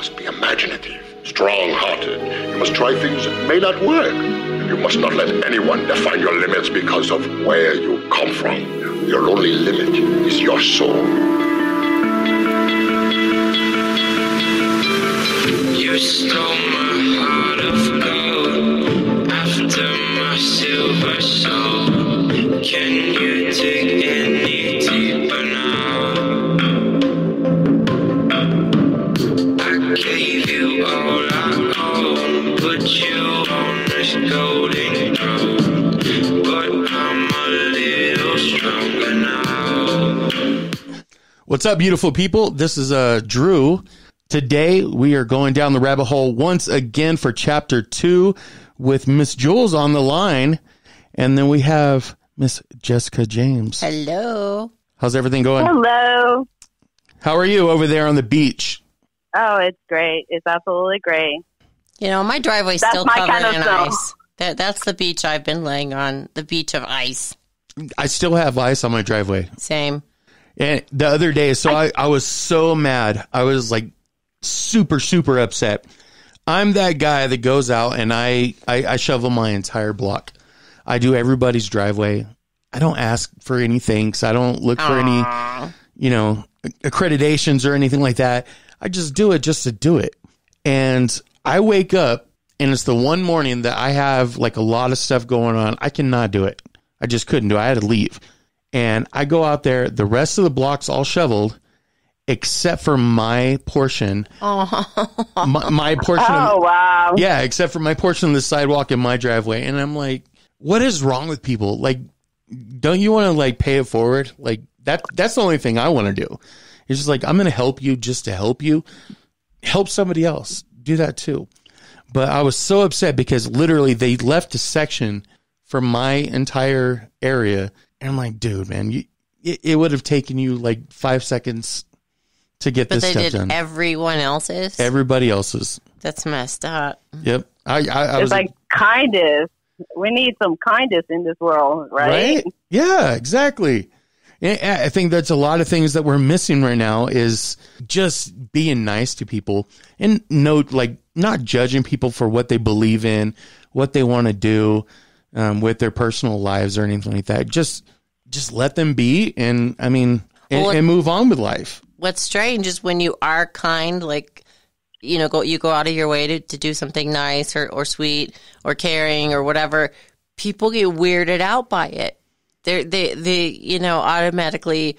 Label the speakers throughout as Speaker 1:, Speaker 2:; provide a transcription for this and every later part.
Speaker 1: must be imaginative, strong-hearted. You must try things that may not work. And you must not let anyone define your limits because of where you come from. Your only limit is your soul.
Speaker 2: You stole my heart of gold after my silver soul. Can you dig any deeper now? I gave you all I own, put you on this golden throne, but I'm a little stronger now.
Speaker 3: What's up, beautiful people? This is Drew. Today, we are going down the rabbit hole once again for Chapter 2 with Miss Julz on the line. And then we have Miss Jessica James.
Speaker 4: Hello.
Speaker 3: How's everything going?
Speaker 5: Hello.
Speaker 3: How are you over there on the beach?
Speaker 5: Oh, it's great. It's absolutely great.
Speaker 4: You know, my driveway's
Speaker 5: That's
Speaker 4: still
Speaker 5: my
Speaker 4: covered
Speaker 5: kind of
Speaker 4: in
Speaker 5: snow.
Speaker 4: ice. That's the beach I've been laying on, the beach of ice.
Speaker 3: I still have ice on my driveway.
Speaker 4: Same.
Speaker 3: And the other day, so I was so mad. I was like super, super upset. I'm that guy that goes out and I shovel my entire block. I do everybody's driveway. I don't ask for any thanks. I don't look for any, accreditations or anything like that. I just do it just to do it. And I wake up and it's the one morning that I have like a lot of stuff going on. I cannot do it. I just couldn't do it. I had to leave. And I go out there. The rest of the block's all shoveled except for my portion.
Speaker 4: Oh.
Speaker 3: My portion.
Speaker 5: Oh, wow.
Speaker 3: Yeah, except for my portion of the sidewalk in my driveway. And I'm like, what is wrong with people? Like, don't you want to like pay it forward? Like that's the only thing I want to do. It's just like, I'm going to help you just to help you. Help somebody else. Do that too. But I was so upset because literally they left a section from my entire area. And I'm like, dude, man, it would have taken you like 5 seconds to get this stuff done. But they did
Speaker 4: everyone else's?
Speaker 3: Everybody else's.
Speaker 4: That's messed up.
Speaker 3: Yep. I
Speaker 5: it's
Speaker 3: was
Speaker 5: like kindness. We need some kindness in this world, right?
Speaker 3: Yeah, exactly. I think that's a lot of things that we're missing right now is just being nice to people and not judging people for what they believe in, what they want to do with their personal lives or anything like that. Just let them be and move on with life.
Speaker 4: What's strange is when you are kind, like, you go out of your way to do something nice or sweet or caring or whatever, people get weirded out by it. They automatically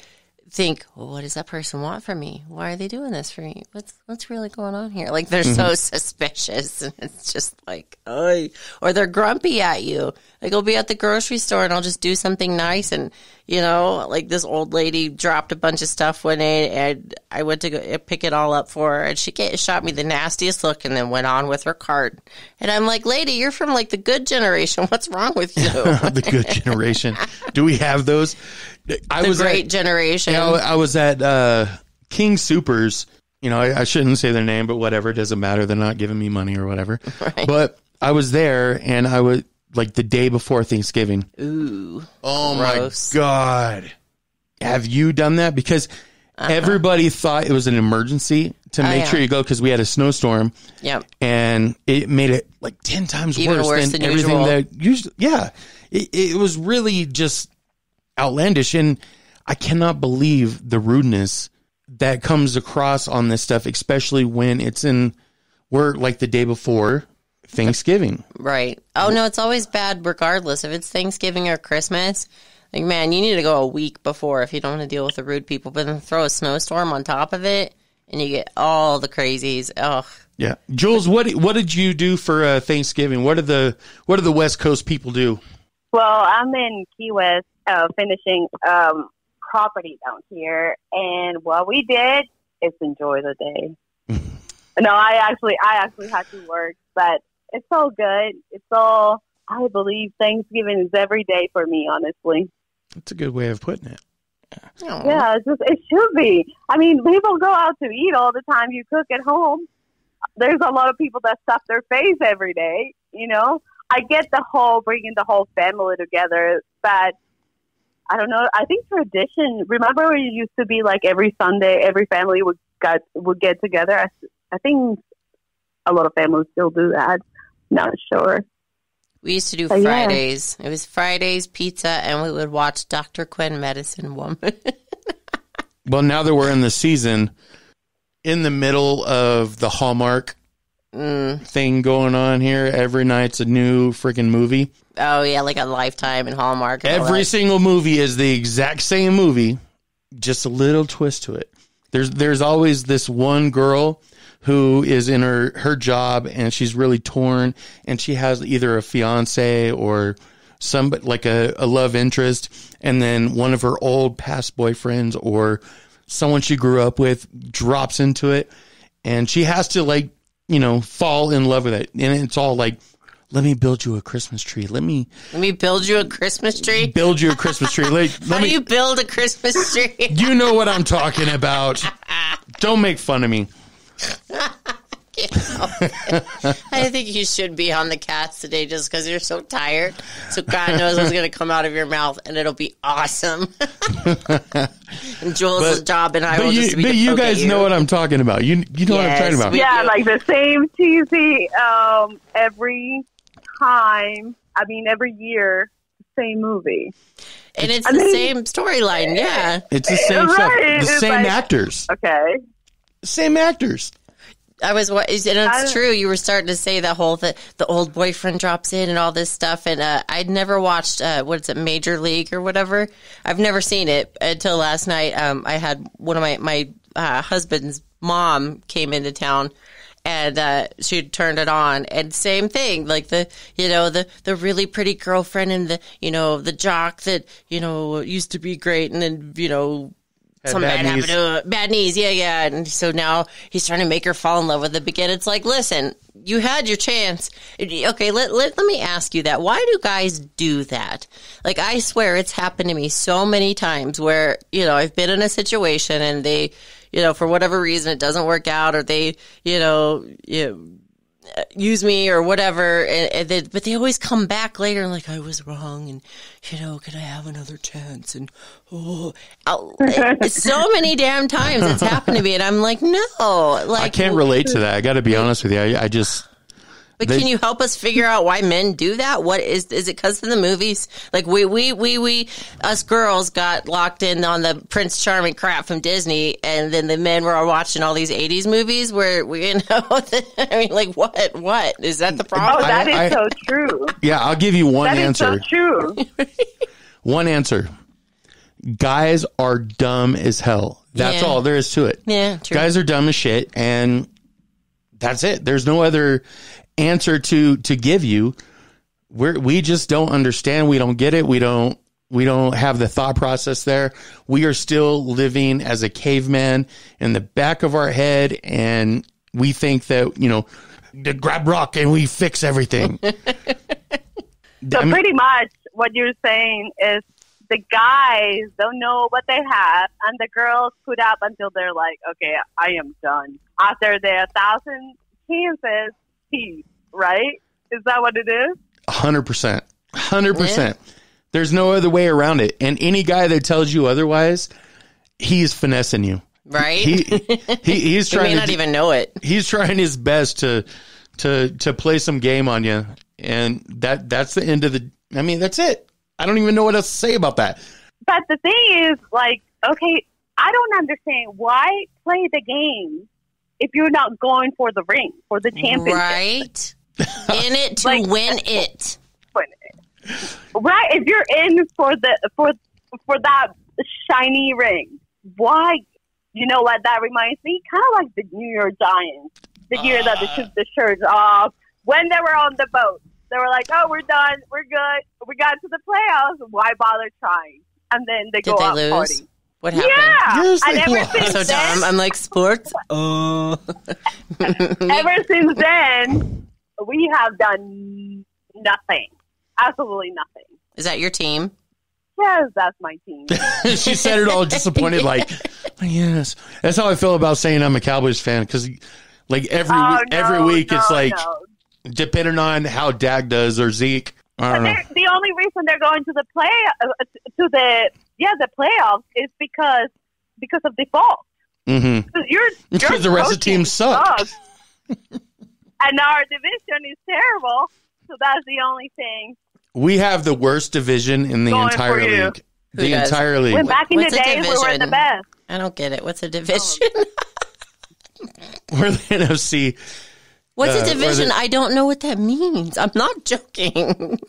Speaker 4: think, well, what does that person want from me? Why are they doing this for me? What's really going on here? Like, they're so suspicious, and it's just like, oh, or they're grumpy at you. Like, I'll be at the grocery store and I'll just do something nice, and like this old lady dropped a bunch of stuff one day, and I went to go pick it all up for her, and she shot me the nastiest look, and then went on with her cart. And I'm like, lady, you're from like the good generation. What's wrong with you?
Speaker 3: The good generation. Do we have those?
Speaker 4: Great generation.
Speaker 3: I was at King Supers. I shouldn't say their name, but whatever. It doesn't matter. They're not giving me money or whatever. Right. But I was there, and I was like the day before Thanksgiving.
Speaker 4: Ooh.
Speaker 3: Oh,
Speaker 4: gross.
Speaker 3: My God. Have you done that? Because everybody thought it was an emergency to make sure you go because we had a snowstorm.
Speaker 4: Yep.
Speaker 3: And it made it like 10 times worse than everything
Speaker 4: usual.
Speaker 3: that usually. Yeah. It was really just outlandish, and I cannot believe the rudeness that comes across on this stuff, especially when we're like the day before Thanksgiving.
Speaker 4: Right. Oh, no, it's always bad regardless. If it's Thanksgiving or Christmas, like, man, you need to go a week before if you don't want to deal with the rude people, but then throw a snowstorm on top of it, and you get all the crazies. Ugh.
Speaker 3: Yeah. Julz, what did you do for Thanksgiving? What do the West Coast people do?
Speaker 5: Well, I'm in Key West finishing property down here, and what we did is enjoy the day. No, I actually had to work, but it's so good. I believe Thanksgiving is every day for me, honestly.
Speaker 3: That's a good way of putting it.
Speaker 5: Yeah, it should be. I mean, people go out to eat all the time. You cook at home. There's a lot of people that stuff their face every day, I get the whole bringing the whole family together, but I don't know. I think tradition. Remember, it used to be like every Sunday, every family would get together. I think a lot of families still do that. Not sure.
Speaker 4: We used to do
Speaker 5: But yeah.
Speaker 4: Fridays. It was Fridays, pizza, and we would watch Dr. Quinn, Medicine Woman.
Speaker 3: Well, now that we're in the season, in the middle of the Hallmark thing going on here, every night's a new freaking movie.
Speaker 4: Oh, yeah, like a Lifetime and Hallmark. And all
Speaker 3: Every
Speaker 4: that.
Speaker 3: single movie is the exact same movie, just a little twist to it. There's always this one girl who is in her job and she's really torn, and she has either a fiance or somebody like a love interest, and then one of her old past boyfriends or someone she grew up with drops into it, and she has to, like, you know, fall in love with it. And it's all like, let me build you a Christmas tree. Let me
Speaker 4: build you a Christmas tree.
Speaker 3: build you a Christmas tree.
Speaker 4: How do you build a Christmas tree?
Speaker 3: You know what I'm talking about. Don't make fun of me.
Speaker 4: I think you should be on the cats today just because you're so tired. So God knows what's going to come out of your mouth, and it'll be awesome. And Joel's job and I will just be
Speaker 3: but
Speaker 4: to
Speaker 3: you
Speaker 4: poke at
Speaker 3: guys know what I'm talking about. You know what I'm talking about.
Speaker 4: we
Speaker 5: Yeah,
Speaker 4: do.
Speaker 5: like the same cheesy every time. I mean, every year, same movie.
Speaker 4: And it's the same storyline, yeah.
Speaker 3: It's the same stuff.
Speaker 5: Right,
Speaker 3: The
Speaker 5: it's
Speaker 3: same
Speaker 5: like-
Speaker 3: actors.
Speaker 5: Okay.
Speaker 3: Same actors.
Speaker 4: And it's true. You were starting to say that whole the old boyfriend drops in and all this stuff. And I'd never watched Major League or whatever. I've never seen it until last night. I had one of my husband's mom came into town, and she turned it on, and same thing, like the really pretty girlfriend and the jock that used to be great, and then some bad happened to bad knees. Yeah. And so now he's trying to make her fall in love with the begin. It's like, listen, you had your chance. Okay, let me ask you that. Why do guys do that? Like, I swear it's happened to me so many times where, I've been in a situation and they, for whatever reason it doesn't work out, or they, use me or whatever, but they always come back later and like, I was wrong, and can I have another chance? And so many damn times it's happened to me, and I'm like, no, like,
Speaker 3: I can't relate to that. I got to be honest with you. I just.
Speaker 4: But can you help us figure out why men do that? What is it because of the movies? Like we us girls got locked in on the Prince Charming crap from Disney, and then the men were watching all these 80s movies where I mean, like, what? Is that the problem?
Speaker 5: Oh, that is so true.
Speaker 3: Yeah, I'll give you one
Speaker 5: That is
Speaker 3: answer.
Speaker 5: so true.
Speaker 3: One answer. Guys are dumb as hell. That's
Speaker 4: Yeah.
Speaker 3: all there is to it.
Speaker 4: Yeah, true.
Speaker 3: Guys are dumb as shit, and that's it. There's no other answer to give you. We just don't understand. We don't get it. We don't have the thought process there. We are still living as a caveman in the back of our head, and we think that, to grab rock and we fix everything.
Speaker 5: So pretty much what you're saying is the guys don't know what they have, and the girls put up until they're like, okay, I am done. After their 1,000 chances, peace, right? Is that what it is?
Speaker 3: 100%. 100%. There's no other way around it. And any guy that tells you otherwise, he's finessing you.
Speaker 4: Right?
Speaker 3: He's
Speaker 4: He
Speaker 3: trying
Speaker 4: may not even know it.
Speaker 3: He's trying his best to play some game on you. And that's the end of that's it. I don't even know what else to say about that.
Speaker 5: But the thing is, like, okay, I don't understand why play the game if you're not going for the ring, for the championship.
Speaker 4: Right? In it to
Speaker 5: Like-
Speaker 4: win it.
Speaker 5: Right? If you're in for that shiny ring, why? You know what that reminds me? Kind of like the New York Giants, the year that they took the shirts off when they were on the boat. They were like, "Oh, we're done. We're good. We got to the playoffs. Why bother trying?" And then they go
Speaker 4: Did they
Speaker 5: out
Speaker 4: lose?
Speaker 5: party.
Speaker 4: What happened?
Speaker 5: Yeah,
Speaker 3: Yes,
Speaker 5: and
Speaker 3: they
Speaker 5: ever
Speaker 3: lost.
Speaker 5: since
Speaker 4: So
Speaker 5: then,
Speaker 4: dumb. I'm like, sports? Oh.
Speaker 5: ever since then, we have done nothing. Absolutely nothing.
Speaker 4: Is that your team?
Speaker 5: Yes, that's my team.
Speaker 3: She said it all disappointed, like, yes. That's how I feel about saying I'm a Cowboys fan, because like every week it's like, depending on how Dak does or Zeke, I don't know.
Speaker 5: The only reason they're going to the playoffs is because of default.
Speaker 3: Mm-hmm.
Speaker 5: Your
Speaker 3: Because the rest of the
Speaker 5: coaching
Speaker 3: team sucks.
Speaker 5: And our division is terrible. So that's the only thing.
Speaker 3: We have the worst division in the
Speaker 5: Going
Speaker 3: entire
Speaker 5: for you.
Speaker 3: league.
Speaker 4: Who
Speaker 3: The
Speaker 4: does?
Speaker 3: entire league.
Speaker 5: When back in the
Speaker 4: What's a
Speaker 5: day, we were
Speaker 4: division?
Speaker 5: the best.
Speaker 4: I don't get it. What's a division?
Speaker 3: We're the NFC.
Speaker 4: What's a
Speaker 3: or
Speaker 4: division?
Speaker 3: the-
Speaker 4: I don't know what that means. I'm not joking.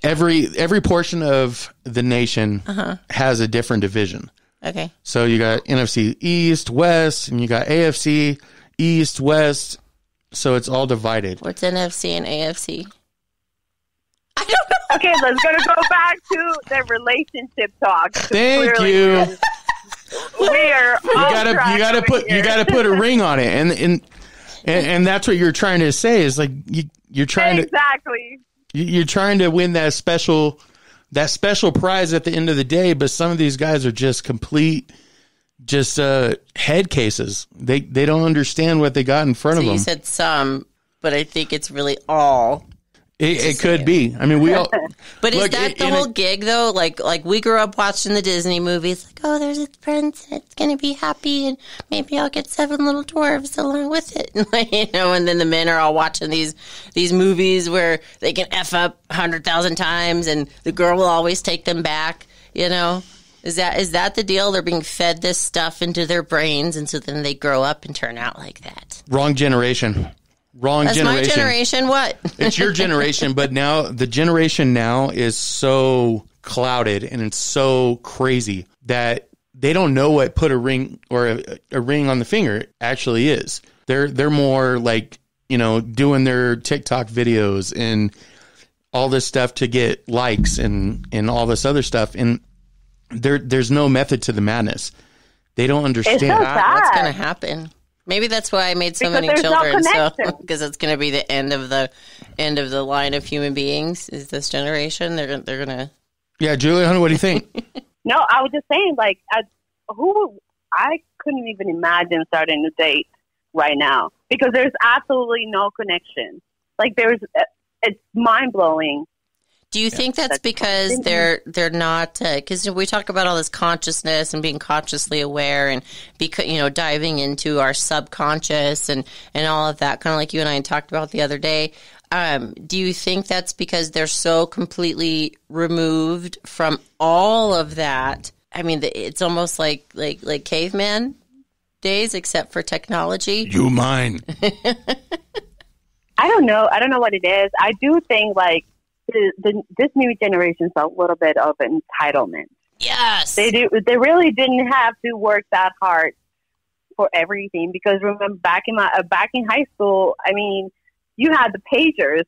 Speaker 3: Every portion of the nation has a different division.
Speaker 4: Okay.
Speaker 3: So you got NFC East, West, and you got AFC East, West. So it's all divided.
Speaker 4: What's NFC and AFC? I don't know.
Speaker 5: Okay, let's go back to the relationship talk.
Speaker 3: Thank
Speaker 5: Clearly,
Speaker 3: you.
Speaker 5: We are.
Speaker 3: You gotta put a ring on it, and that's what you're trying to say is like you're trying
Speaker 5: exactly.
Speaker 3: You're trying to win that special prize at the end of the day, but some of these guys are just complete head cases. They don't understand what they got in front of
Speaker 4: So
Speaker 3: them.
Speaker 4: you said some, but I think it's really all.
Speaker 3: It could be. I mean, we all.
Speaker 4: But is
Speaker 3: Look,
Speaker 4: that the whole gig though? Like we grew up watching the Disney movies. Like, oh, there's a prince, and it's gonna be happy, and maybe I'll get 7 little dwarves along with it. And then the men are all watching these movies where they can f up 100,000 times, and the girl will always take them back. Is that the deal? They're being fed this stuff into their brains, and so then they grow up and turn out like that.
Speaker 3: Wrong generation.
Speaker 4: That's my generation. What?
Speaker 3: It's your generation, but now the generation now is so clouded and it's so crazy that they don't know what put a ring or a ring on the finger actually is. They're more like, doing their TikTok videos and all this stuff to get likes and all this other stuff. And there's no method to the madness. They don't understand.
Speaker 5: It's so sad.
Speaker 4: What's going to happen? Maybe that's why I made so many
Speaker 5: there's
Speaker 4: children.
Speaker 5: no
Speaker 4: Because it's going to be the end of the line of human beings. Is this generation? They're going to.
Speaker 3: Yeah, Julia, what do you think?
Speaker 5: No, I was just saying, like, I couldn't even imagine starting a date right now because there's absolutely no connection. Like, it's mind blowing.
Speaker 4: Do you think that's because they're not because we talk about all this consciousness and being consciously aware and diving into our subconscious and all of that, kind of like you and I talked about the other day. Do you think that's because they're so completely removed from all of that? I mean, it's almost like caveman days, except for technology.
Speaker 3: You mine.
Speaker 5: I don't know. I don't know what it is. I do think like. This new generation's a little bit of entitlement.
Speaker 4: Yes,
Speaker 5: they do. They really didn't have to work that hard for everything because remember back in high school, I mean, you had the pagers.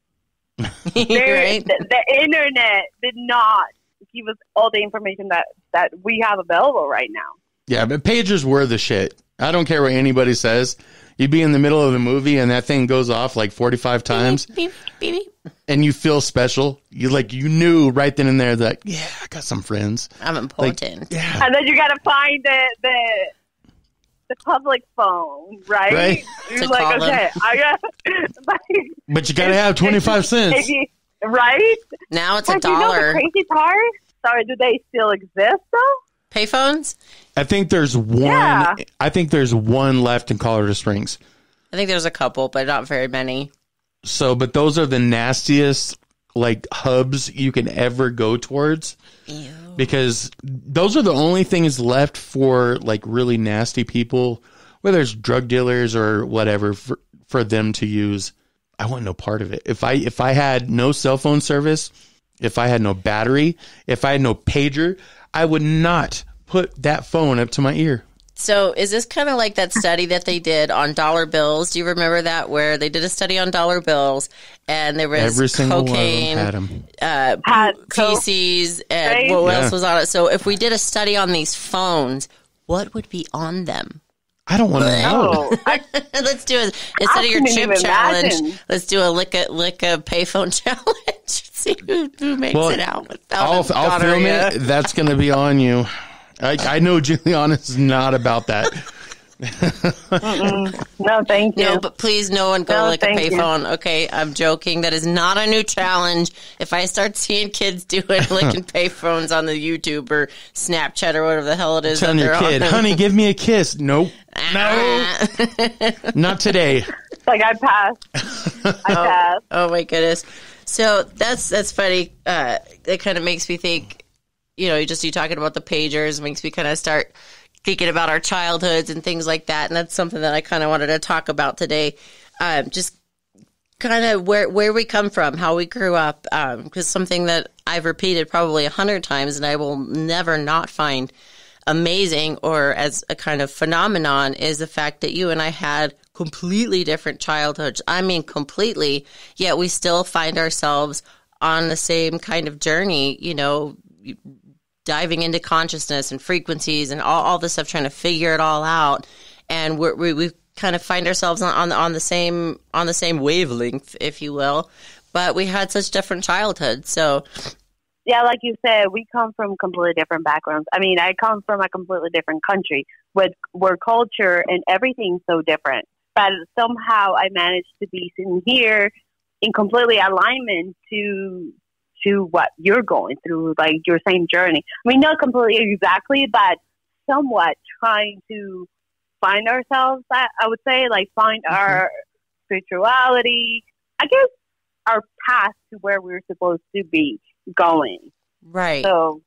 Speaker 4: Right?
Speaker 5: The internet did not give us all the information that we have available right now.
Speaker 3: Yeah, but pagers were the shit. I don't care what anybody says. You'd be in the middle of a movie and that thing goes off like 45 times.
Speaker 4: Beep, beep, beep.
Speaker 3: And you feel special. You knew right then and there that, yeah, I got some friends.
Speaker 4: I'm important.
Speaker 3: Yeah.
Speaker 5: And then you got to find the public phone, right? You're
Speaker 4: To
Speaker 5: like,
Speaker 4: call them.
Speaker 5: okay, I got.
Speaker 3: But you got to have 25 cents.
Speaker 5: Right?
Speaker 4: Now it's
Speaker 5: Like,
Speaker 4: $1.
Speaker 5: You know the crazy part? Sorry, do they still exist though?
Speaker 4: Payphones?
Speaker 3: I think there's one.
Speaker 5: Yeah.
Speaker 3: I think there's one left in Colorado Springs.
Speaker 4: I think there's a couple, but not very many.
Speaker 3: So, but those are the nastiest hubs you can ever go towards.
Speaker 4: Ew.
Speaker 3: Because those are the only things left for really nasty people, whether it's drug dealers or whatever, for them to use. I want no part of it. If I had no cell phone service, if I had no battery, if I had no pager, I would not put that phone up to my ear.
Speaker 4: So is this kind of like that study that they did on dollar bills? Do you remember that, where they did a study on dollar bills and there was
Speaker 3: every single
Speaker 4: cocaine,
Speaker 3: one of them had them.
Speaker 4: feces, and what else was on it? So if we did a study on these phones, what would be on them?
Speaker 3: I don't want to know.
Speaker 4: Let's do it instead of your chip challenge. Let's do a lick a payphone challenge. See who makes it out without.
Speaker 3: I'll film it. That's going to be on you. I know Juliana's not about that.
Speaker 5: No, thank you.
Speaker 4: No, but please, no one go lick a payphone. Okay, I'm joking. That is not a new challenge. If I start seeing kids doing licking payphones on the YouTube or Snapchat or whatever the hell it is,
Speaker 3: Telling your kid, honey, give me a kiss. Nope. No, not today.
Speaker 5: Like I passed. I passed.
Speaker 4: Oh my goodness. So that's funny. It kind of makes me think, you talking about the pagers makes me kind of start thinking about our childhoods and things like that. And that's something that I kind of wanted to talk about today. Just kind of where we come from, how we grew up. Because something that I've repeated probably 100 times and I will never not find amazing or as a kind of phenomenon is the fact that you and I had completely different childhoods. I mean, completely, yet we still find ourselves on the same kind of journey, diving into consciousness and frequencies and all this stuff, trying to figure it all out. And we kind of find ourselves on the same wavelength, if you will, but we had such different childhoods. So
Speaker 5: yeah, like you said, we come from completely different backgrounds. I mean, I come from a completely different country where culture and everything's so different. But somehow I managed to be sitting here in completely alignment to what you're going through, like your same journey. I mean, not completely exactly, but somewhat trying to find ourselves, I would say, like find our spirituality, I guess our path to where we're supposed to be going.
Speaker 4: Right.
Speaker 5: So,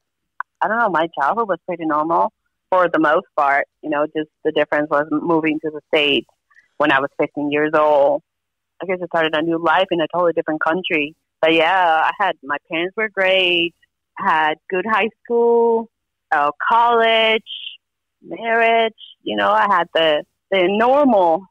Speaker 5: I don't know, my childhood was pretty normal for the most part. Just the difference was moving to the States when I was 15 years old. I guess I started a new life in a totally different country. But yeah, my parents were great, had good high school, college, marriage. I had the normal.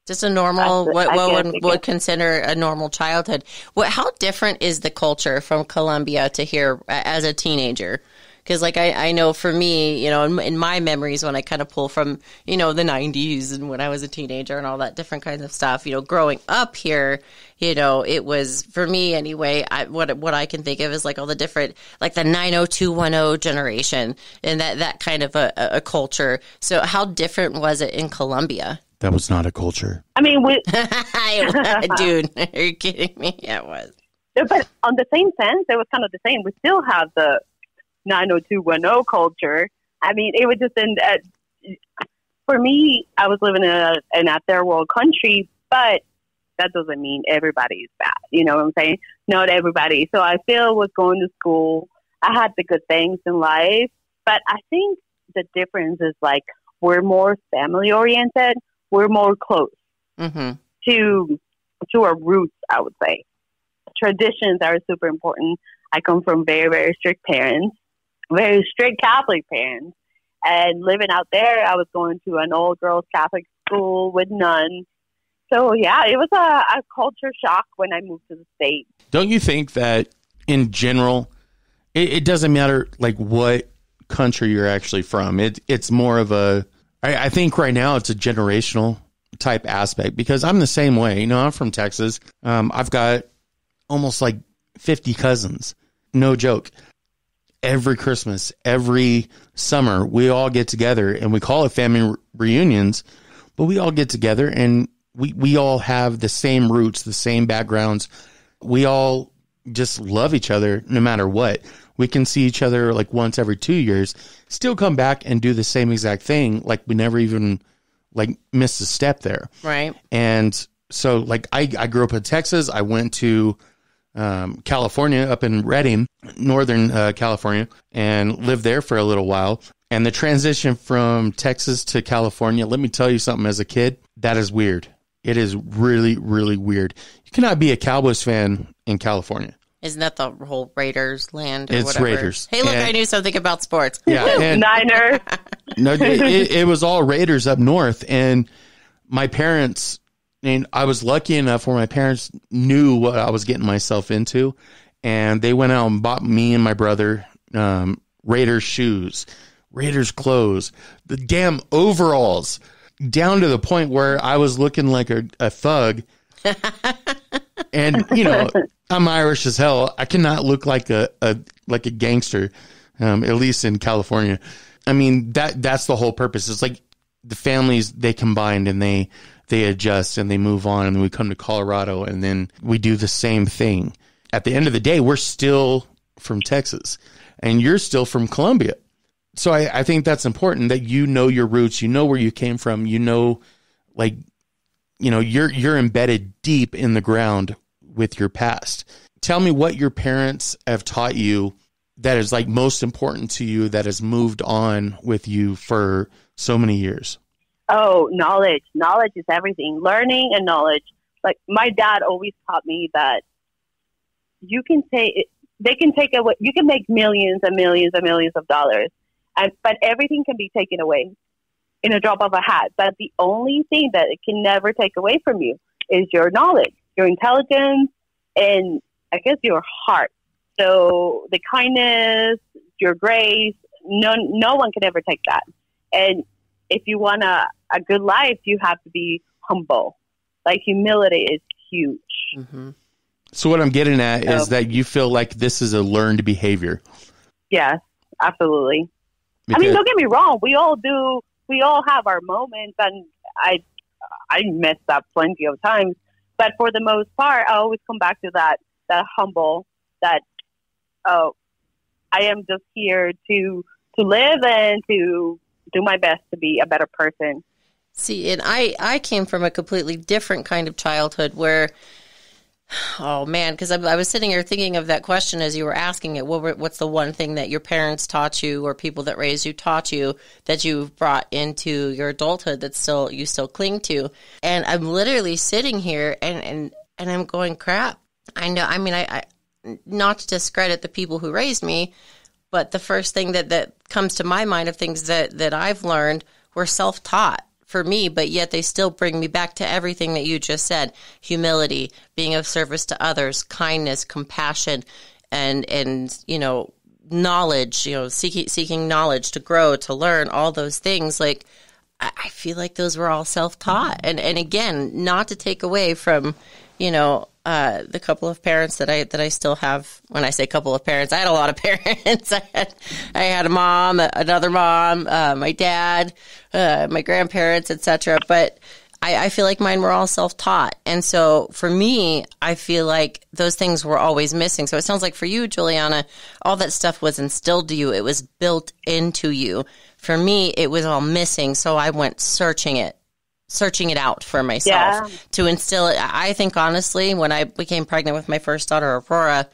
Speaker 4: Just a normal, what one would consider a normal childhood. How different is the culture from Colombia to here as a teenager? Because, I know for me, in my memories when I kind of pull from, the 90s and when I was a teenager and all that different kinds of stuff, growing up here, it was, for me anyway, what I can think of is all the different, the 90210 generation and that kind of a culture. So how different was it in Colombia?
Speaker 3: That was not a culture.
Speaker 5: I mean,
Speaker 4: dude, are you kidding me? Yeah, it was.
Speaker 5: But on the same sense, it was kind of the same. We still have the 90210 culture. I mean, it was just for me, I was living in a third world country, but that doesn't mean everybody's bad. You know what I'm saying? Not everybody. So I still was going to school. I had the good things in life, but I think the difference is we're more family oriented. We're more close to our roots, I would say. Traditions are super important. I come from very, very strict parents, very strict Catholic parents. And living out there, I was going to an old girls Catholic school with nuns. So, yeah, it was a culture shock when I moved to the States.
Speaker 3: Don't you think that in general, it doesn't matter what country you're actually from? It's more of I think right now it's a generational type aspect because I'm the same way. I'm from Texas. I've got almost 50 cousins. No joke. Every Christmas, every summer, we all get together and we call it family reunions, but we all get together and we all have the same roots, the same backgrounds. We all just love each other no matter what. We can see each other once every 2 years, still come back and do the same exact thing. We never even missed a step there.
Speaker 4: Right.
Speaker 3: And so I grew up in Texas. I went to California, up in Redding, Northern California, and lived there for a little while. And the transition from Texas to California, let me tell you something, as a kid, that is weird. It is really, really weird. You cannot be a Cowboys fan in California.
Speaker 4: Isn't that the whole Raiders land? Or
Speaker 3: it's
Speaker 4: whatever?
Speaker 3: Raiders.
Speaker 4: Hey, look, I knew something about sports.
Speaker 3: Yeah, and
Speaker 5: Niners.
Speaker 3: No, it was all Raiders up north. And my parents, and I was lucky enough where my parents knew what I was getting myself into. And they went out and bought me and my brother Raiders shoes, Raiders clothes, the damn overalls, down to the point where I was looking like a thug. And, I'm Irish as hell. I cannot look like a gangster, at least in California. I mean, that's the whole purpose. It's the families, they combined and they adjust and they move on, and then we come to Colorado and then we do the same thing. At the end of the day, we're still from Texas and you're still from Colombia. So I think that's important that you know your roots, you know where you came from, you know, like, you know, you're embedded deep in the ground with your past. Tell me what your parents have taught you that is like most important to you that has moved on with you for so many years.
Speaker 5: Oh, knowledge. Knowledge is everything. Learning and knowledge. Like my dad always taught me that they can take away, you can make millions and millions and millions of dollars, but everything can be taken away in a drop of a hat. But the only thing that it can never take away from you is your knowledge, your intelligence, and I guess your heart. So the kindness, your grace, no one can ever take that. And if you want a good life, you have to be humble. Like humility is huge.
Speaker 4: Mm-hmm.
Speaker 3: So what I'm getting at is that you feel like this is a learned behavior.
Speaker 5: Yes, absolutely.
Speaker 3: Because,
Speaker 5: I mean, don't get me wrong. We all do. We all have our moments, and I messed up plenty of times. But for the most part, I always come back to that humble, that, I am just here to live and to do my best to be a better person.
Speaker 4: See, and I came from a completely different kind of childhood where, oh man, because I was sitting here thinking of that question as you were asking it. What's the one thing that your parents taught you or people that raised you taught you that you've brought into your adulthood that you still cling to? And I'm literally sitting here and I'm going, crap. I know. I mean, I not to discredit the people who raised me, but the first thing that comes to my mind of things that I've learned were self-taught for me, but yet they still bring me back to everything that you just said: humility, being of service to others, kindness, compassion, and you know, knowledge, you know, seeking knowledge to grow, to learn, all those things. Like, I feel like those were all self-taught. And again, not to take away from, you know, the couple of parents that I still have. When I say couple of parents, I had a lot of parents. I had a mom, another mom, my dad, my grandparents, etc. But I feel like mine were all self-taught. And so for me, I feel like those things were always missing. So it sounds like for you, Juliana, all that stuff was instilled to you. It was built into you. For me, it was all missing. So I went searching it out for myself to instill it. I think honestly, when I became pregnant with my first daughter, Aurora,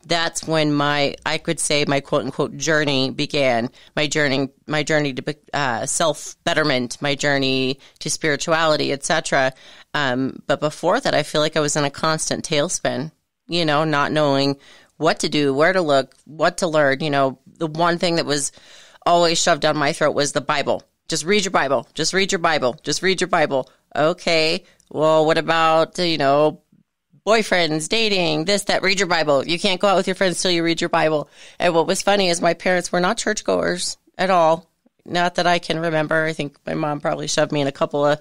Speaker 4: that's when I could say my quote unquote journey began. My journey to self betterment, my journey to spirituality, etc. But before that, I feel like I was in a constant tailspin. You know, not knowing what to do, where to look, what to learn. You know, the one thing that was always shoved down my throat was the Bible. Just read your Bible. Just read your Bible. Just read your Bible. Okay. Well, what about, you know, boyfriends, dating, this, that? Read your Bible. You can't go out with your friends till you read your Bible. And what was funny is my parents were not churchgoers at all. Not that I can remember. I think my mom probably shoved me in a couple of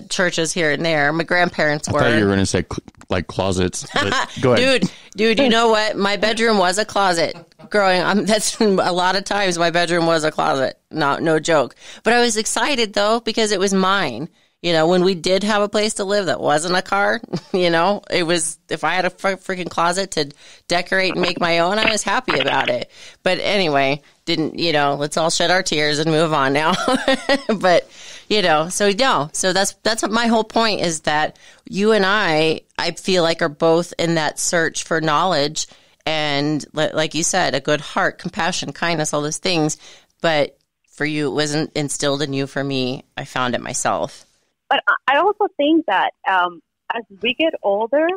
Speaker 4: churches here and there. My grandparents were.
Speaker 3: I thought you were going to say like closets. But go ahead. Dude, you know what? My bedroom was a closet. Growing up, that's a lot of times my bedroom was a closet. No joke. But I was excited though because it was mine. You know, when we did have a place to live that wasn't a car, you know, it was, if I had a freaking closet to decorate and make my own, I was happy about it. But anyway, let's all shed our tears and move on now. But, you know, so that's what my whole point is, that you and I feel like are both in that search for knowledge and, like you said, a good heart, compassion, kindness, all those things. But for you, it wasn't instilled in you. For me, I found it myself.
Speaker 5: But I also think that as we get older,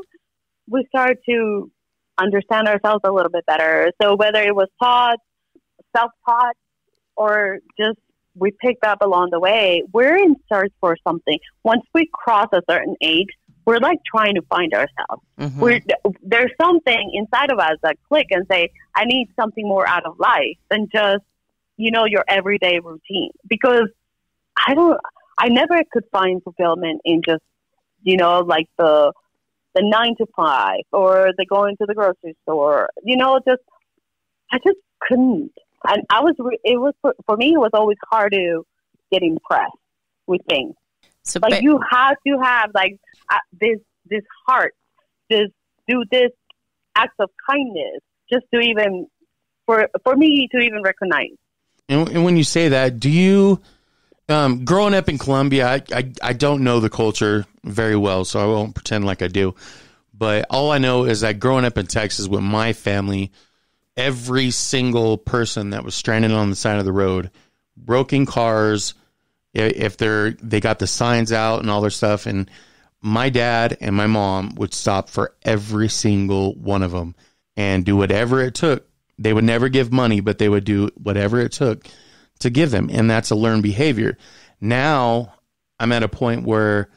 Speaker 5: we start to understand ourselves a little bit better. So whether it was taught, self-taught, or just we picked up along the way, we're in search for something. Once we cross a certain age, we're like trying to find ourselves. Mm-hmm. There's something inside of us that click and say, I need something more out of life than just, you know, your everyday routine. Because I never could find fulfillment in just, you know, like the 9 to 5 or the going to the grocery store, you know, I just couldn't. And for me, it was always hard to get impressed with things. So, like, you have to have like this heart, just do this acts of kindness just to even, for me to even recognize.
Speaker 3: And when you say that, do you, growing up in Colombia, I don't know the culture very well, so I won't pretend like I do. But all I know is that growing up in Texas with my family, every single person that was stranded on the side of the road, broken cars, if they got the signs out and all their stuff, and my dad and my mom would stop for every single one of them and do whatever it took. They would never give money, but they would do whatever it took to give them. And that's a learned behavior. Now I'm at a point where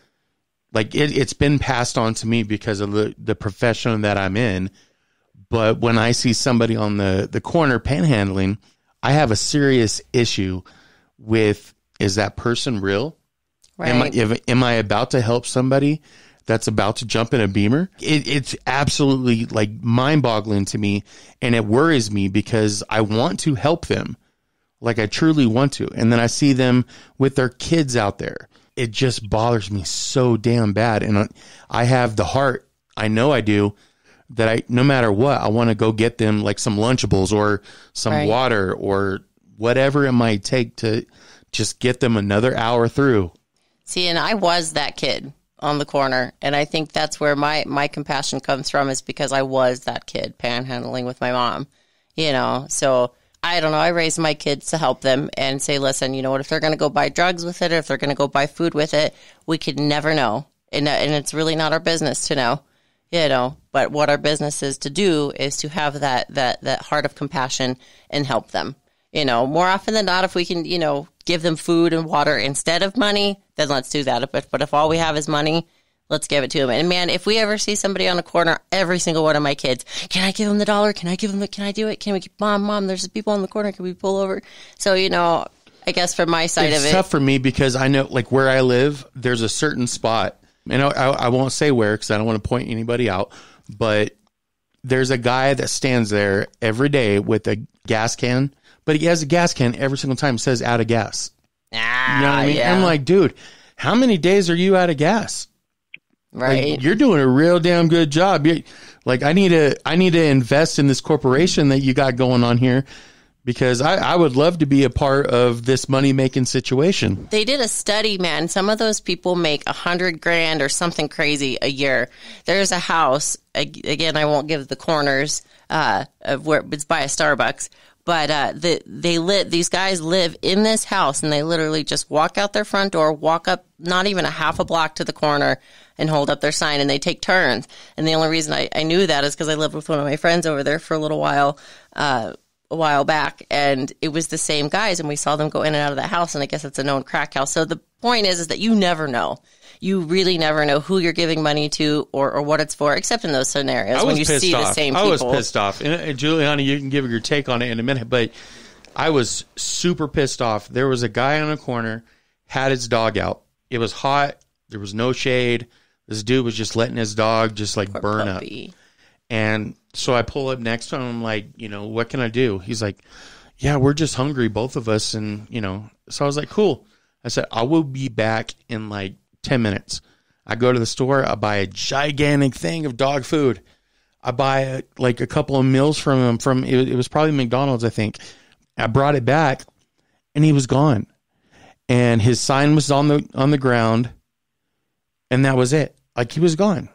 Speaker 3: like it's been passed on to me because of the profession that I'm in. But when I see somebody on the corner panhandling, I have a serious issue with, is that person real?
Speaker 4: Right.
Speaker 3: Am I about to help somebody that's about to jump in a Beamer? It's absolutely like mind-boggling to me, and it worries me because I want to help them. Like I truly want to. And then I see them with their kids out there. It just bothers me so damn bad. And I have the heart, I know I do, that no matter what, I want to go get them like some Lunchables or some water or whatever it might take to just get them another hour through.
Speaker 4: See, and I was that kid on the corner. And I think that's where my compassion comes from, is because I was that kid panhandling with my mom, so I don't know. I raised my kids to help them and say, listen, you know what, if they're going to go buy drugs with it, or if they're going to go buy food with it, we could never know. And it's really not our business to know, but what our business is to do is to have that heart of compassion and help them. More often than not, if we can, give them food and water instead of money, then let's do that. But if all we have is money, let's give it to them. And man, if we ever see somebody on a corner, every single one of my kids, can I give them the $1? Can I do it? Can we, mom, there's people on the corner. Can we pull over? So, I guess from my side of it.
Speaker 3: It's tough for me because I know like where I live, there's a certain spot, and I won't say where because I don't want to point anybody out, but there's a guy that stands there every day with a gas can, but he has a gas can every single time. It says out of gas. You know what I mean?
Speaker 4: Yeah.
Speaker 3: I'm like, dude, how many days are you out of gas?
Speaker 4: Right.
Speaker 3: Like, you're doing a real damn good job. Like I need to invest in this corporation that you got going on here, because I would love to be a part of this money making situation.
Speaker 4: They did a study, man. Some of those people make $100,000 or something crazy a year. There's a house, again, I won't give the corners, of where it's by a Starbucks, but these guys live in this house, and they literally just walk out their front door, walk up not even a half a block to the corner, and hold up their sign, and they take turns. And the only reason I knew that is because I lived with one of my friends over there for a little while, a while back, and it was the same guys, and we saw them go in and out of that house, and I guess it's a known crack house. So the point is that you never know. You really never know who you're giving money to or what it's for, except in those scenarios when you see the same people.
Speaker 3: I was pissed off. And Juliana, you can give your take on it in a minute, but I was super pissed off. There was a guy on a corner, had his dog out. It was hot. There was no shade. This dude was just letting his dog just like
Speaker 4: Poor
Speaker 3: burn
Speaker 4: puppy.
Speaker 3: up. And so I pull up next to him. I'm like, what can I do? He's like, yeah, we're just hungry, both of us. And, so I was like, cool. I said, I will be back in like 10 minutes. I go to the store. I buy a gigantic thing of dog food. I buy like a couple of meals from him. It was probably McDonald's, I think. I brought it back, and he was gone. And his sign was on the ground, and that was it. Like, he was gone.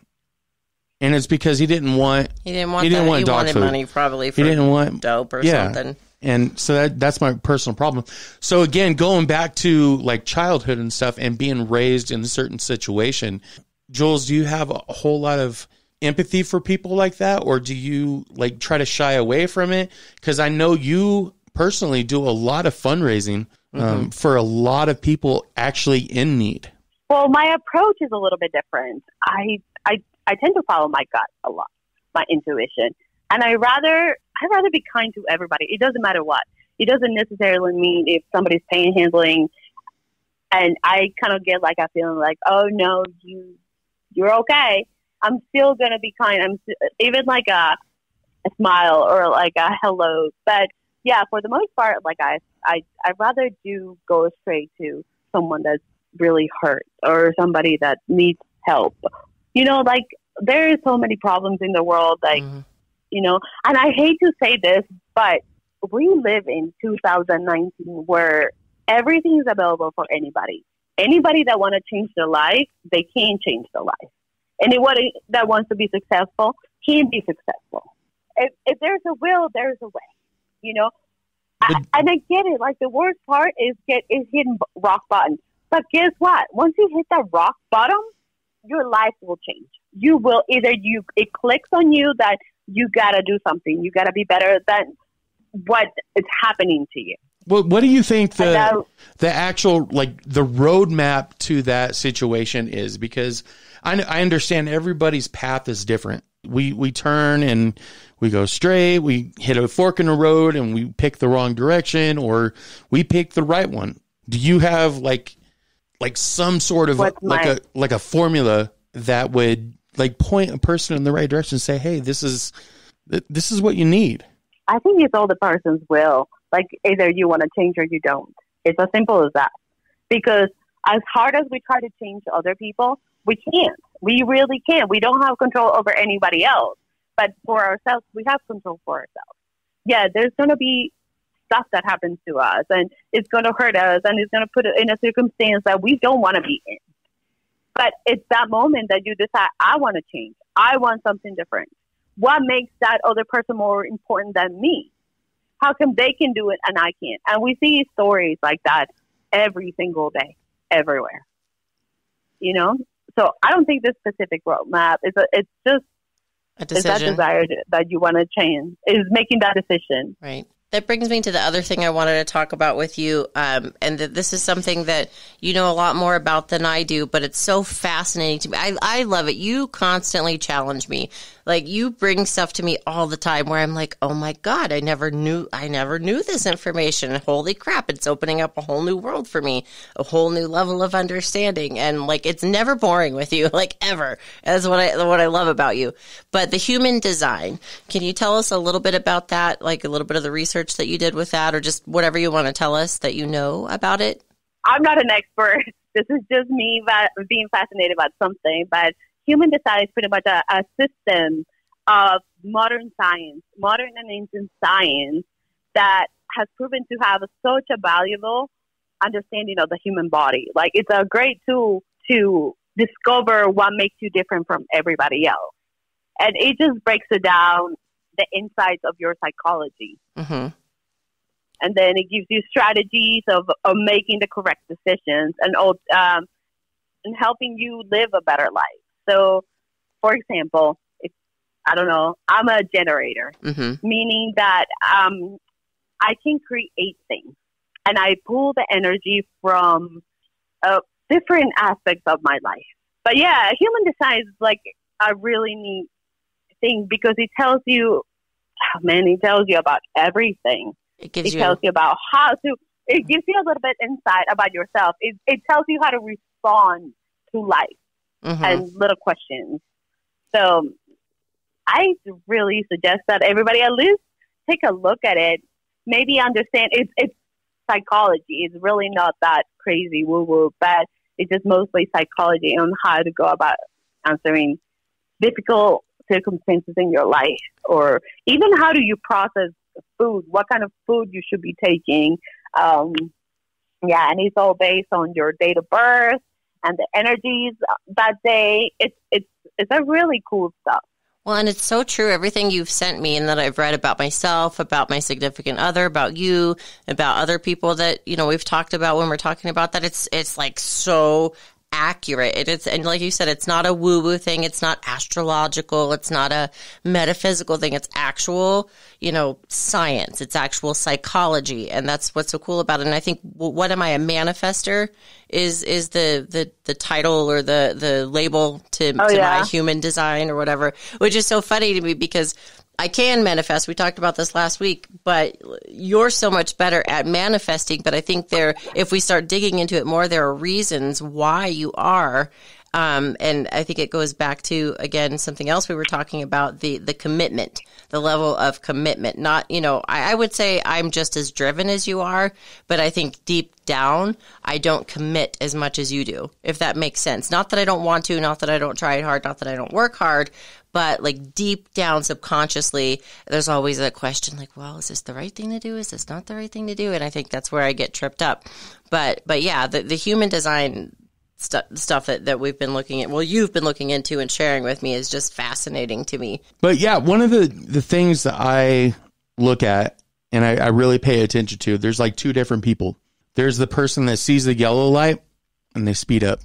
Speaker 3: And it's because he didn't want
Speaker 4: dog
Speaker 3: he
Speaker 4: wanted
Speaker 3: food.
Speaker 4: money probably for
Speaker 3: he didn't want
Speaker 4: dope or something.
Speaker 3: And so that's my personal problem. So again, going back to like childhood and stuff and being raised in a certain situation, Julz, do you have a whole lot of empathy for people like that, or do you like try to shy away from it? Because I know you personally do a lot of fundraising for a lot of people actually in need.
Speaker 5: Well, my approach is a little bit different. I tend to follow my gut a lot, my intuition, and I'd rather be kind to everybody. It doesn't matter what. It doesn't necessarily mean if somebody's panhandling, and I kind of get like a feeling like, oh no, you're okay. I'm still gonna be kind. Even like a smile or like a hello. But yeah, for the most part, like I'd rather do go straight to someone that's really hurt or somebody that needs help. Like there's so many problems in the world, like, and I hate to say this, but we live in 2019 where everything is available for anybody. Anybody that want to change their life, they can change their life. Anybody that wants to be successful can be successful. If there's a will, there's a way. You know, and I get it. Like, the worst part is hitting rock bottom. But guess what? Once you hit that rock bottom, your life will change. You will it clicks on you that you gotta do something. You gotta be better than what is happening to you.
Speaker 3: Well, what do you think the actual, like, the roadmap to that situation is? Because I understand everybody's path is different. We turn and we go straight. We hit a fork in the road and we pick the wrong direction, or we pick the right one. Do you have like some sort of like a formula that would like point a person in the right direction and say, hey, this is what you need?
Speaker 5: I think it's all the person's will. Like, either you want to change or you don't. It's as simple as that. Because as hard as we try to change other people, we can't. We really can't. We don't have control over anybody else. But for ourselves, we have control for ourselves. Yeah, there's going to be stuff that happens to us, and it's going to hurt us, and it's going to put us in a circumstance that we don't want to be in. But it's that moment that you decide, I want to change. I want something different. What makes that other person more important than me? How come they can do it and I can't? And we see stories like that every single day, everywhere. You know? So I don't think this specific roadmap it's just
Speaker 4: a decision.
Speaker 5: It's that desire that you want to change, is making that decision.
Speaker 4: Right. That brings me to the other thing I wanted to talk about with you, and this is something that you know a lot more about than I do, but it's so fascinating to me. I love it. You constantly challenge me. Like, you bring stuff to me all the time where I'm like, oh my God, I never knew this information. Holy crap, it's opening up a whole new world for me, a whole new level of understanding. And like, it's never boring with you, like, ever. That's what I love about you. But the human design, can you tell us a little bit about that? Like, a little bit of the research that you did with that, or just whatever you want to tell us that you know about it?
Speaker 5: I'm not an expert. This is just me being fascinated about something, but human design is pretty much a system of modern and ancient science that has proven to have such a valuable understanding of the human body. Like, it's a great tool to discover what makes you different from everybody else. And it just breaks it down, the insights of your psychology. Mm-hmm. And then it gives you strategies of making the correct decisions and helping you live a better life. So, for example, I'm a generator, mm-hmm. meaning that I can create things, and I pull the energy from different aspects of my life. But yeah, human design is like a really neat thing because it tells you, it tells you about everything. It tells you about it gives you a little bit insight about yourself. It tells you how to respond to life. Mm-hmm. and little questions. So I really suggest that everybody at least take a look at it, maybe understand it's psychology. It's really not that crazy woo-woo, but it's just mostly psychology on how to go about answering difficult circumstances in your life, or even how do you process food, what kind of food you should be taking. And it's all based on your date of birth and the energies that day. It's a really cool stuff.
Speaker 4: Well, and it's so true. Everything you've sent me and that I've read about myself, about my significant other, about you, about other people that, we've talked about when we're talking about that, it's like so accurate. And like you said, it's not a woo-woo thing. It's not astrological. It's not a metaphysical thing. It's actual, science. It's actual psychology. And that's what's so cool about it. And I think, what am I, a manifester is the title or the label to my human design or whatever, which is so funny to me because I can manifest. We talked about this last week, but you're so much better at manifesting. But I think if we start digging into it more, there are reasons why you are And I think it goes back to, again, something else we were talking about, the commitment, the level of commitment. Not, I would say I'm just as driven as you are, but I think deep down, I don't commit as much as you do, if that makes sense. Not that I don't want to, not that I don't try hard, not that I don't work hard, but like deep down subconsciously, there's always a question like, well, is this the right thing to do? Is this not the right thing to do? And I think that's where I get tripped up. But yeah, the human design stuff that we've been looking at, well, you've been looking into and sharing with me is just fascinating to me.
Speaker 3: But yeah, one of the things that I look at and I really pay attention to, there's like two different people. There's the person that sees the yellow light and they speed up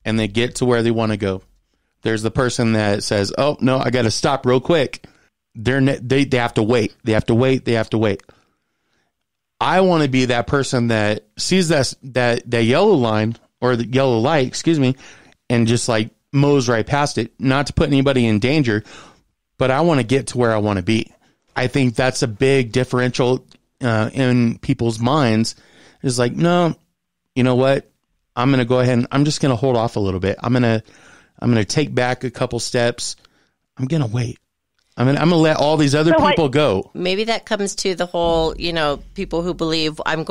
Speaker 3: and they get to where they want to go. There's the person that says, oh, no, I got to stop real quick. They have to wait. They have to wait. They have to wait. I want to be that person that sees that yellow line or the yellow light, excuse me, and just like mows right past it, not to put anybody in danger, but I want to get to where I want to be. I think that's a big differential in people's minds. Is like, no, you know what? I'm going to go ahead and I'm just going to hold off a little bit. I'm going to take back a couple steps. I'm going to wait. I'm going to let all these other people go.
Speaker 4: Maybe that comes to the whole, people who believe I'm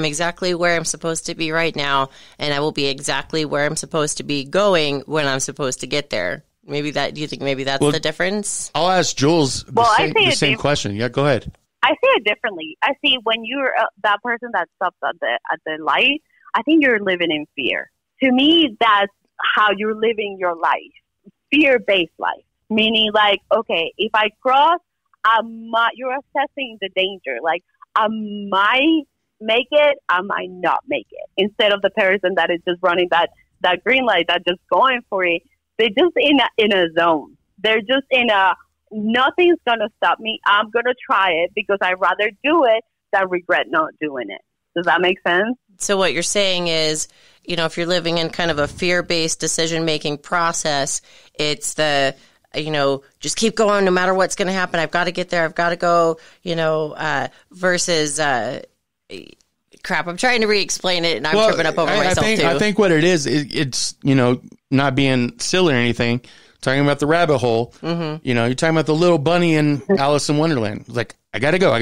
Speaker 4: exactly where I'm supposed to be right now, and I will be exactly where I'm supposed to be going when I'm supposed to get there. Do you think maybe that's the difference?
Speaker 3: I'll ask Julz the same question. Yeah, go ahead.
Speaker 5: I see it differently. I see when you're that person that stops at the light, I think you're living in fear. To me, that's how you're living your life, fear-based life. Meaning, like, okay, if I cross, you're assessing the danger. Like, I might make it, I might not make it. Instead of the person that is just running that green light, that just going for it. They're just in a zone. They're just in a, nothing's going to stop me. I'm going to try it because I'd rather do it than regret not doing it. Does that make sense?
Speaker 4: So what you're saying is, if you're living in kind of a fear-based decision-making process, it's the, just keep going no matter what's going to happen. I've got to get there. I've got to go, versus, crap, I'm trying to re-explain it and I'm tripping up over myself too.
Speaker 3: I think what it is, it's, not being silly or anything, talking about the rabbit hole, you're talking about the little bunny in Alice in Wonderland. Like, I got to go. I'm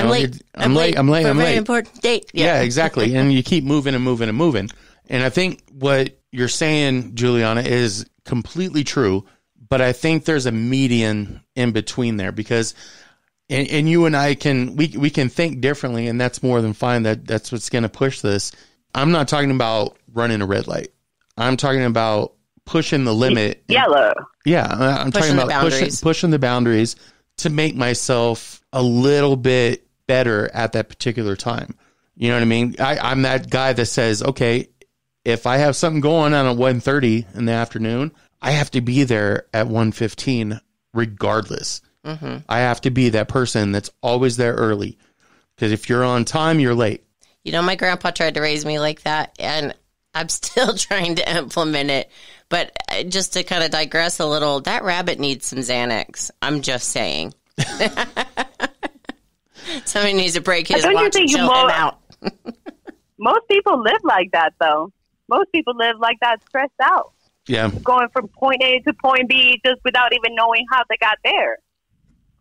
Speaker 3: late. For a very
Speaker 4: important date.
Speaker 3: Yeah, exactly. And you keep moving and moving and moving. And I think what you're saying, Juliana, is completely true. But I think there's a median in between there because, and you and I we can think differently, and that's more than fine. That's what's going to push this. I'm not talking about running a red light. I'm talking about pushing the limit.
Speaker 5: Yellow.
Speaker 3: Yeah, I'm talking about pushing the boundaries to make myself a little bit better at that particular time. You know what I mean? I'm that guy that says, okay, if I have something going on at 1:30 in the afternoon, I have to be there at 1:15 regardless. Mm-hmm. I have to be that person that's always there early. Because if you're on time, you're late.
Speaker 4: My grandpa tried to raise me like that, and I'm still trying to implement it. But just to kind of digress a little, that rabbit needs some Xanax. I'm just saying. Somebody needs to break his watch and chill him out.
Speaker 5: Most people live like that, though. Most people live like that, stressed out.
Speaker 3: Yeah.
Speaker 5: Going from point A to point B just without even knowing how they got there.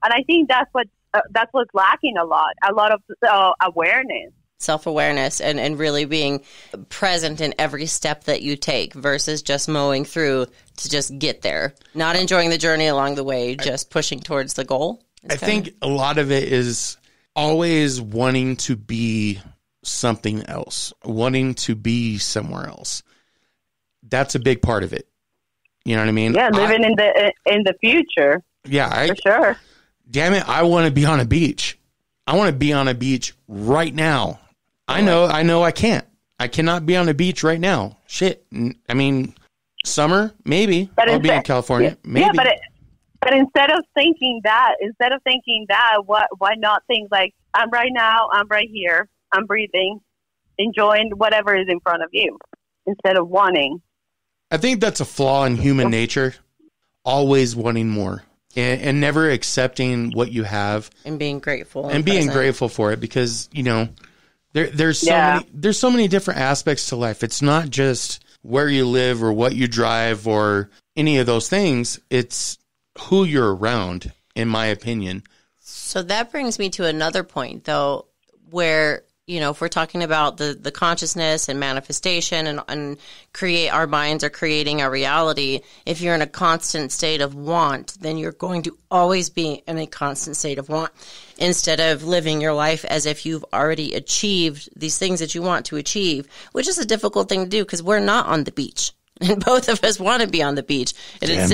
Speaker 5: And I think that's what's lacking a lot of awareness.
Speaker 4: Self-awareness and really being present in every step that you take versus just mowing through to just get there. Not enjoying the journey along the way, just pushing towards the goal.
Speaker 3: I think a lot of it is always wanting to be something else, wanting to be somewhere else. That's a big part of it. You know what I mean?
Speaker 5: Yeah, living in the future.
Speaker 3: Yeah,
Speaker 5: for sure.
Speaker 3: Damn it, I want to be on a beach. I want to be on a beach right now. I know I can't. I cannot be on a beach right now. Shit. I mean, summer, maybe. I'll be in California. Maybe.
Speaker 5: Yeah, but instead of thinking that, why not think like, I'm right now, I'm right here, I'm breathing, enjoying whatever is in front of you, instead of wanting.
Speaker 3: I think that's a flaw in human nature, always wanting more. And never accepting what you have. And
Speaker 4: being grateful.
Speaker 3: And being grateful for it because, there's so many different aspects to life. It's not just where you live or what you drive or any of those things. It's who you're around, in my opinion.
Speaker 4: So that brings me to another point, though, where, you know, if we're talking about the consciousness and manifestation and create our minds are creating our reality, if you're in a constant state of want, then you're going to always be in a constant state of want instead of living your life as if you've already achieved these things that you want to achieve, which is a difficult thing to do because we're not on the beach. And both of us want to be on the beach. It is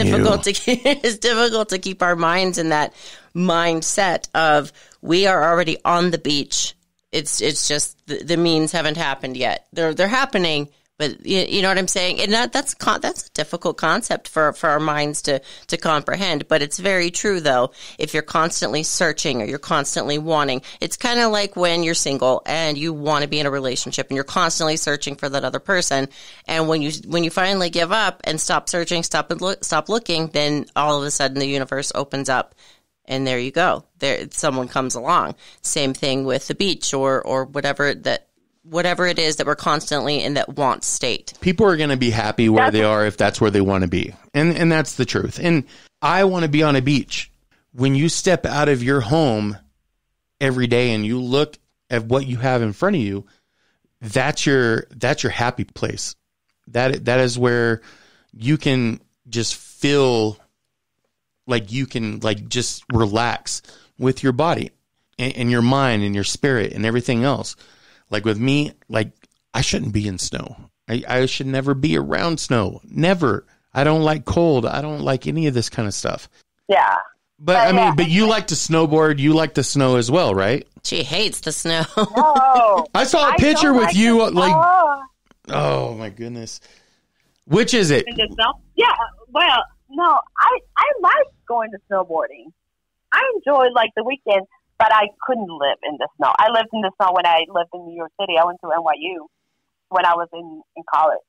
Speaker 4: difficult to keep our minds in that mindset of we are already on the beach. It's just the means haven't happened yet. They're happening, but you know what I'm saying? And that's a difficult concept for our minds to comprehend. But it's very true, though. If you're constantly searching or you're constantly wanting, it's kind of like when you're single and you want to be in a relationship and you're constantly searching for that other person. And when you finally give up and stop searching, stop looking, then all of a sudden the universe opens up. And there you go. There, someone comes along. Same thing with the beach or whatever it is that we're constantly in that want state.
Speaker 3: People are going to be happy where they are if that's where they want to be. And that's the truth. And I want to be on a beach. When you step out of your home every day and you look at what you have in front of you, that's your happy place. That is where you can just feel like you can like just relax with your body and your mind and your spirit and everything else. Like with me, like I shouldn't be in snow. I should never be around snow. Never. I don't like cold. I don't like any of this kind of stuff.
Speaker 5: Yeah.
Speaker 3: But you like to snowboard. You like the snow as well, right?
Speaker 4: She hates the snow.
Speaker 5: No.
Speaker 3: I saw a picture with you oh my goodness. Which is it?
Speaker 5: In the snow? Yeah. Well, no, I like going to snowboarding. I enjoy like the weekend, but I couldn't live in the snow. I lived in the snow when I lived in New York City. I went to NYU when I was in college.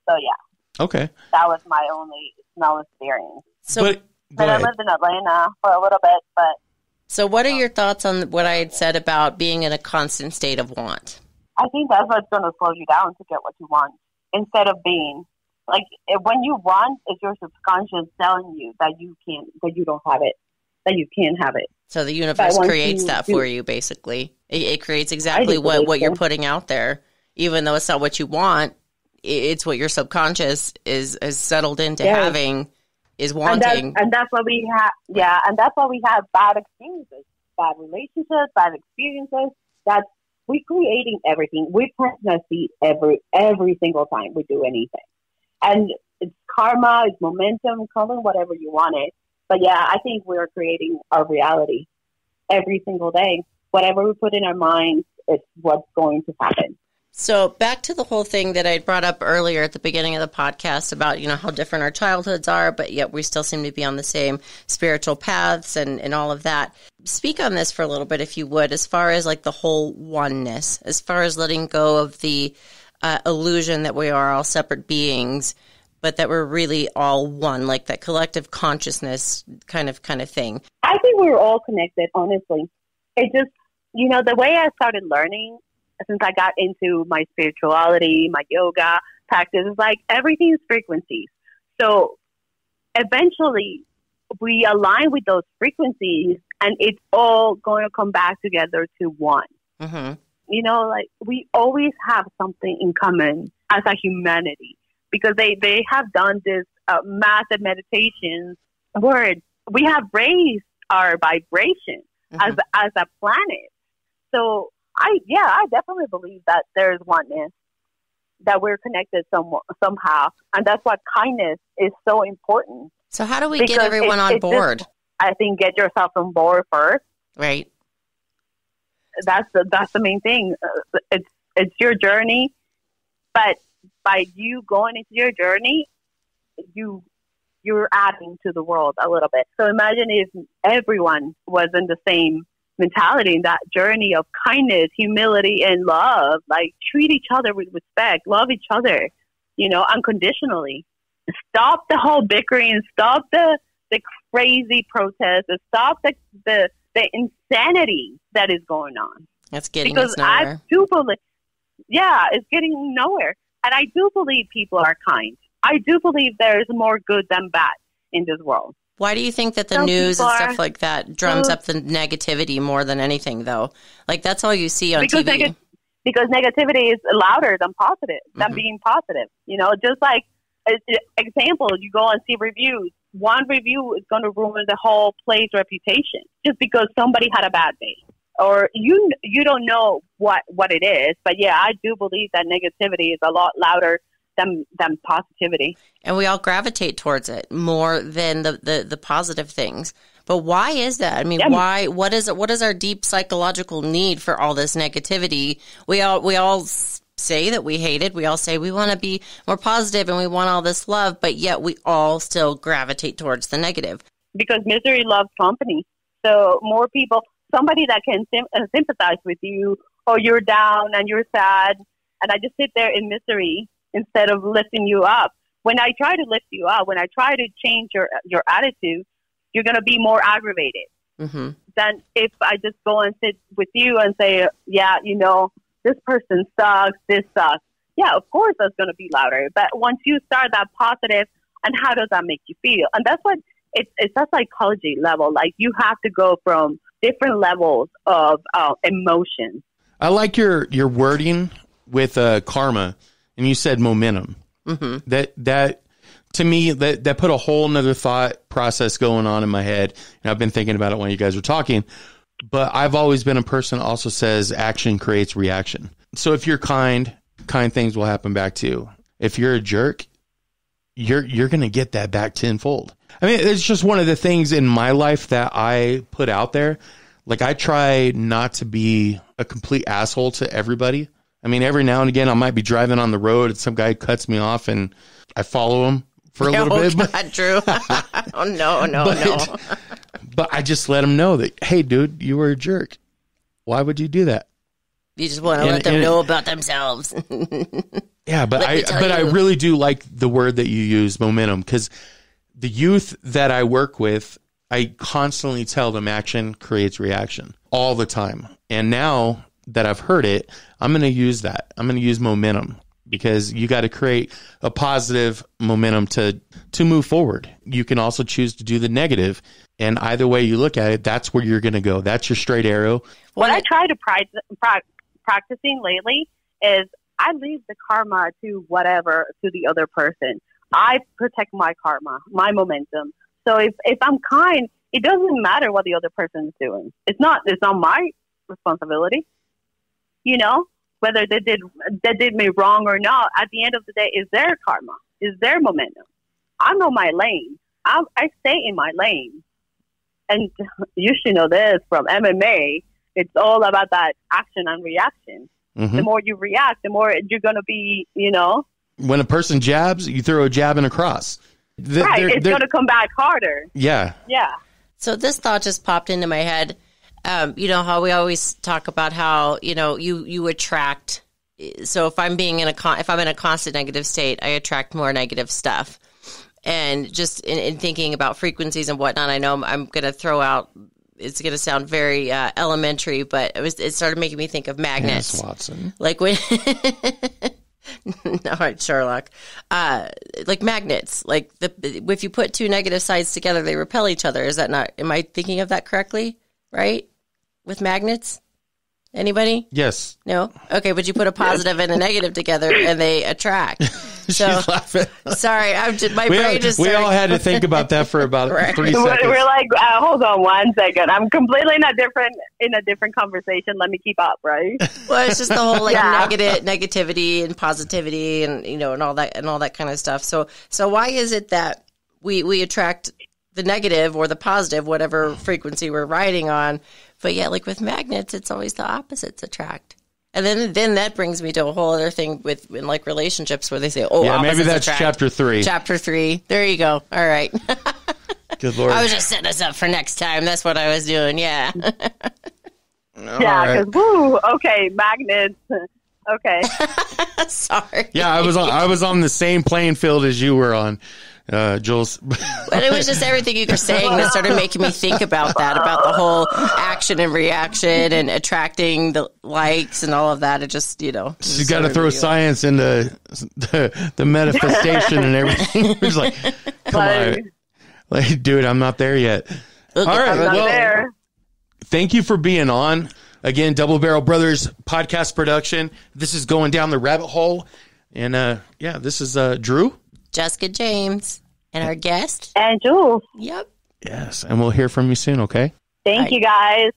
Speaker 5: So yeah.
Speaker 3: Okay.
Speaker 5: That was my only snow experience.
Speaker 4: So,
Speaker 5: but I lived in Atlanta for a little bit, but.
Speaker 4: So what are your thoughts on what I had said about being in a constant state of want?
Speaker 5: I think that's what's going to slow you down to get what you want instead of being. Like, when you want, it's your subconscious telling you that you don't have it, that you can't have it.
Speaker 4: So the universe creates that for you, basically. It creates exactly what you're putting out there. Even though it's not what you want, it's what your subconscious is settled into having, is wanting.
Speaker 5: And that's what we have, and that's why we have bad experiences, bad relationships, bad experiences. That's, we're creating everything. We're planting a seed every single time we do anything. And it's karma, it's momentum, call it whatever you want it. But yeah, I think we're creating our reality every single day. Whatever we put in our minds, it's what's going to happen.
Speaker 4: So back to the whole thing that I brought up earlier at the beginning of the podcast about, you know, how different our childhoods are, but yet we still seem to be on the same spiritual paths and all of that. Speak on this for a little bit, if you would, as far as like the whole oneness, as far as letting go of the illusion that we are all separate beings, but that we're really all one, like that collective consciousness kind of thing.
Speaker 5: I think we're all connected, honestly. It just, you know, the way I started learning since I got into my spirituality, my yoga practice, is like everything is frequencies. So eventually we align with those frequencies and it's all going to come back together to one. Mm-hmm. You know, like we always have something in common as a humanity because they have done this massive meditations where we have raised our vibration as a planet. So I definitely believe that there's oneness, that we're connected somehow. And that's why kindness is so important.
Speaker 4: So how do we get everyone on board?
Speaker 5: I think get yourself on board first.
Speaker 4: Right.
Speaker 5: That's the main thing. It's your journey, but by you going into your journey, you're adding to the world a little bit. So imagine if everyone was in the same mentality, in that journey of kindness, humility, and love. Like treat each other with respect, love each other, you know, unconditionally. Stop the whole bickering. Stop the crazy protests. Stop the insanity that is going on.
Speaker 4: That's getting us nowhere.
Speaker 5: I do believe, it's getting nowhere. And I do believe people are kind. I do believe there's more good than bad in this world.
Speaker 4: Why do you think that the
Speaker 5: Some
Speaker 4: news and
Speaker 5: people
Speaker 4: stuff
Speaker 5: are-
Speaker 4: like that drums up the negativity more than anything, though? Like, that's all you see on
Speaker 5: Because
Speaker 4: TV.
Speaker 5: because negativity is louder than positive, than being positive. You know, just like, example, you go and see reviews. One review is going to ruin the whole place reputation just because somebody had a bad day. Or you don't know what it is. But yeah, I do believe that negativity is a lot louder than positivity.
Speaker 4: And we all gravitate towards it more than the positive things. But why is that? I mean, why? What is our deep psychological need for all this negativity? We all say that we hate it. We all say we want to be more positive and we want all this love, but yet we all still gravitate towards the negative.
Speaker 5: Because misery loves company. So more people, somebody that can sympathize with you, or you're down and you're sad, and I just sit there in misery instead of lifting you up. When I try to lift you up, when I try to change your attitude, you're going to be more aggravated than if I just go and sit with you and say, yeah, you know, this person sucks, this sucks. Yeah, of course that's going to be louder. But once you start that positive, and how does that make you feel? And that's what it's a psychology level. Like, you have to go from different levels of emotion.
Speaker 3: I like your wording with karma, and you said momentum. That to me, that put a whole nother thought process going on in my head, and I've been thinking about it when you guys were talking. But I've always been a person that also says action creates reaction. So if you're kind things will happen back to you. If you're a jerk, you're going to get that back tenfold. I mean, it's just one of the things in my life that I put out there. Like, I try not to be a complete asshole to everybody. I mean, every now and again, I might be driving on the road and some guy cuts me off and I follow him for a little bit.
Speaker 4: God, Drew. Oh, no.
Speaker 3: But I just let him know that, hey, dude, you were a jerk. Why would you do that?
Speaker 4: You just want to let them know about themselves.
Speaker 3: Yeah, but I really do like the word that you use, momentum, because the youth that I work with, I constantly tell them action creates reaction all the time. And now that I've heard it, I'm going to use that. I'm going to use momentum, because you got to create a positive momentum to move forward. You can also choose to do the negative, and either way you look at it, that's where you're going to go. That's your straight arrow.
Speaker 5: What I try to practicing lately is I leave the karma to the other person. I protect my karma, my momentum. So if I'm kind, it doesn't matter what the other person is doing. It's not my responsibility. You know, whether they did me wrong or not, at the end of the day, is their karma, is their momentum. I know my lane. I stay in my lane. And you should know this from MMA. It's all about that action and reaction. The more you react, the more you're going to be, you know. When
Speaker 3: a person jabs, you throw a jab and a cross.
Speaker 5: Right. It's going to come back harder.
Speaker 3: Yeah.
Speaker 5: Yeah.
Speaker 4: So this thought just popped into my head. You know how we always talk about how, you know, you attract. So if I'm in a constant negative state, I attract more negative stuff. And just in thinking about frequencies and whatnot, I know I'm going to throw out, it's going to sound very elementary, but it started making me think of magnets.
Speaker 3: Yes, Watson.
Speaker 4: Like when, all right, Sherlock. Like magnets. Like if you put two negative sides together, they repel each other. Is that not? Am I thinking of that correctly? Right? With magnets. Anybody?
Speaker 3: Yes.
Speaker 4: No? Okay, but you put a positive and a negative together and they attract. So,
Speaker 3: she's laughing.
Speaker 4: Sorry, my brain just
Speaker 3: we all had to think about that for about 3 seconds.
Speaker 5: We're like, hold on 1 second. I'm completely in a different conversation. Let me keep up, right?
Speaker 4: Well, it's just the whole negativity and positivity and, you know, and all that kind of stuff. So why is it that we attract the negative or the positive, whatever frequency we're riding on, but yet, like with magnets, it's always the opposites attract. And then that brings me to a whole other thing in like relationships where they say, "Oh, yeah,
Speaker 3: maybe that's
Speaker 4: attract."
Speaker 3: chapter 3.
Speaker 4: Chapter 3. There you go. All right.
Speaker 3: Good Lord.
Speaker 4: I was just setting us up for next time. That's what I was doing. Yeah.
Speaker 5: Yeah. Because okay, magnets. Okay.
Speaker 4: Sorry.
Speaker 3: Yeah, I was on the same playing field as you were on, Jules.
Speaker 4: But it was just everything you were saying that started making me think about that, about the whole action and reaction and attracting the likes and all of that. It just,
Speaker 3: You got to throw science into the manifestation and everything. It's like, come on. Like, dude, I'm not there yet. All right. Well, thank you for being on. Again, Double Barrel Brothers podcast production. This is Going Down the Rabbit Hole. And this is Drew.
Speaker 4: Jessica James. And our guest.
Speaker 5: And Jules.
Speaker 4: Yep.
Speaker 3: Yes. And we'll hear from you soon, okay?
Speaker 5: Thank you, guys.